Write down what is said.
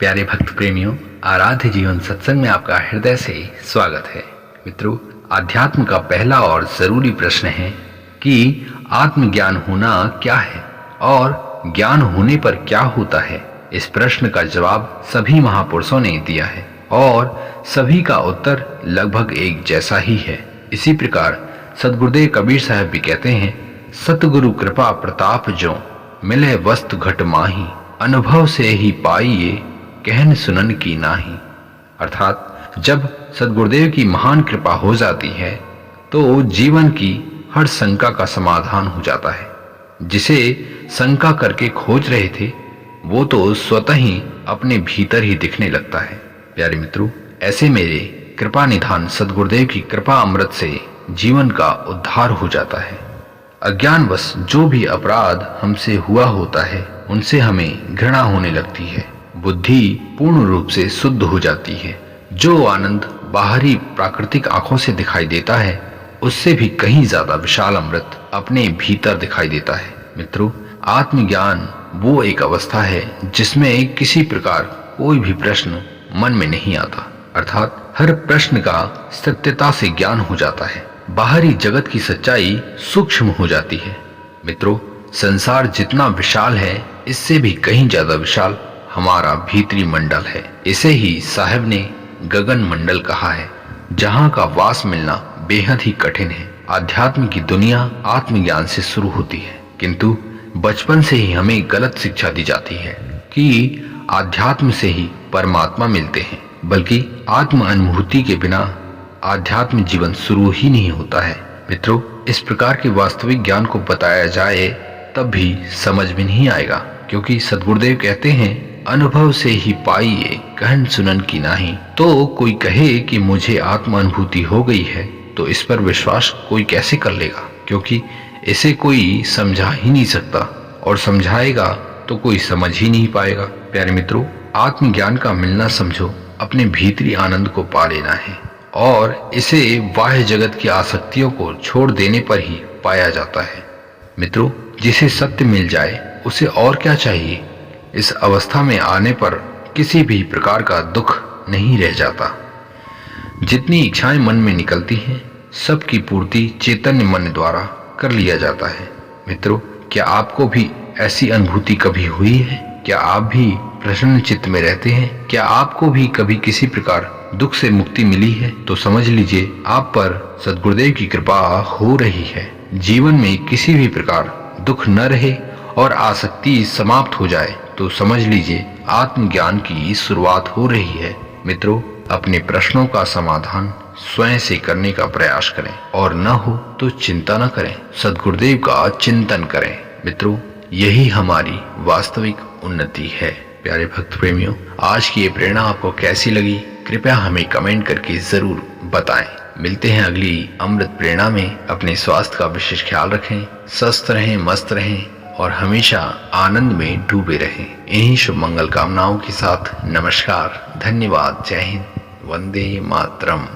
प्यारे भक्त प्रेमियों, आराध्य जीवन सत्संग में आपका हृदय से स्वागत है। मित्रों, आध्यात्म का पहला और जरूरी प्रश्न है कि आत्मज्ञान होना क्या है और ज्ञान होने पर क्या होता है। इस प्रश्न का जवाब सभी महापुरुषों ने दिया है और सभी का उत्तर लगभग एक जैसा ही है। इसी प्रकार सद्गुरुदेव कबीर साहब भी कहते हैं, सतगुरु कृपा प्रताप जो मिले वस्तु घट माही, अनुभव से ही पाइए कहन सुनन की नाही। अर्थात जब सद्गुरुदेव की महान कृपा हो जाती है तो जीवन की हर शंका का समाधान हो जाता है। जिसे शंका करके खोज रहे थे वो तो स्वतः ही अपने भीतर ही दिखने लगता है। प्यारे मित्रों, ऐसे मेरे कृपा निधान सद्गुरुदेव की कृपा अमृत से जीवन का उद्धार हो जाता है। अज्ञानवश जो भी अपराध हमसे हुआ होता है उनसे हमें घृणा होने लगती है। बुद्धि पूर्ण रूप से शुद्ध हो जाती है। जो आनंद बाहरी प्राकृतिक आंखों से दिखाई देता है उससे भी कहीं ज्यादा विशाल अमृत अपने भीतर दिखाई देता है। मित्रों, आत्मज्ञान वो एक अवस्था है जिसमें किसी प्रकार कोई भी प्रश्न मन में नहीं आता, अर्थात हर प्रश्न का सत्यता से ज्ञान हो जाता है। बाहरी जगत की सच्चाई सूक्ष्म हो जाती है। मित्रों, संसार जितना विशाल है इससे भी कहीं ज्यादा विशाल हमारा भीतरी मंडल है। इसे ही साहब ने गगन मंडल कहा है, जहाँ का वास मिलना बेहद ही कठिन है। आध्यात्म की दुनिया आत्मज्ञान से शुरू होती है, किंतु बचपन से ही हमें गलत शिक्षा दी जाती है कि आध्यात्म से ही परमात्मा मिलते हैं, बल्कि आत्म अनुभूति के बिना आध्यात्म जीवन शुरू ही नहीं होता है। मित्रों, इस प्रकार के वास्तविक ज्ञान को बताया जाए तब भी समझ में नहीं आएगा, क्योंकि सद्गुरुदेव कहते हैं, अनुभव से ही पाइए कहन सुनन की नाही। तो कोई कहे कि मुझे आत्म अनुभूति हो गई है तो इस पर विश्वास कोई कैसे कर लेगा, क्योंकि इसे कोई समझा ही नहीं सकता और समझाएगा तो कोई समझ ही नहीं पाएगा। प्यारे मित्रों, आत्मज्ञान का मिलना समझो अपने भीतरी आनंद को पा लेना है और इसे बाह्य जगत की आसक्तियों को छोड़ देने पर ही पाया जाता है। मित्रों, जिसे सत्य मिल जाए उसे और क्या चाहिए। इस अवस्था में आने पर किसी भी प्रकार का दुख नहीं रह जाता। जितनी इच्छाएं मन में निकलती हैं सबकी पूर्ति चैतन्य मन द्वारा कर लिया जाता है। मित्रों, क्या आपको भी ऐसी अनुभूति कभी हुई है? क्या आप भी प्रसन्न चित्त में रहते हैं? क्या आपको भी कभी किसी प्रकार दुख से मुक्ति मिली है? तो समझ लीजिए आप पर सद्गुरुदेव की कृपा हो रही है। जीवन में किसी भी प्रकार दुख न रहे और आसक्ति समाप्त हो जाए तो समझ लीजिए आत्मज्ञान की शुरुआत हो रही है। मित्रों, अपने प्रश्नों का समाधान स्वयं से करने का प्रयास करें और न हो तो चिंता न करें, सद्गुरुदेव का चिंतन करें। मित्रों, यही हमारी वास्तविक उन्नति है। प्यारे भक्त प्रेमियों, आज की ये प्रेरणा आपको कैसी लगी कृपया हमें कमेंट करके जरूर बताएं। मिलते हैं अगली अमृत प्रेरणा में। अपने स्वास्थ्य का विशेष ख्याल रखें, स्वस्थ रहें, मस्त रहें और हमेशा आनंद में डूबे रहें। इन्हीं शुभ मंगल कामनाओं के साथ नमस्कार, धन्यवाद, जय हिंद, वंदे मातरम।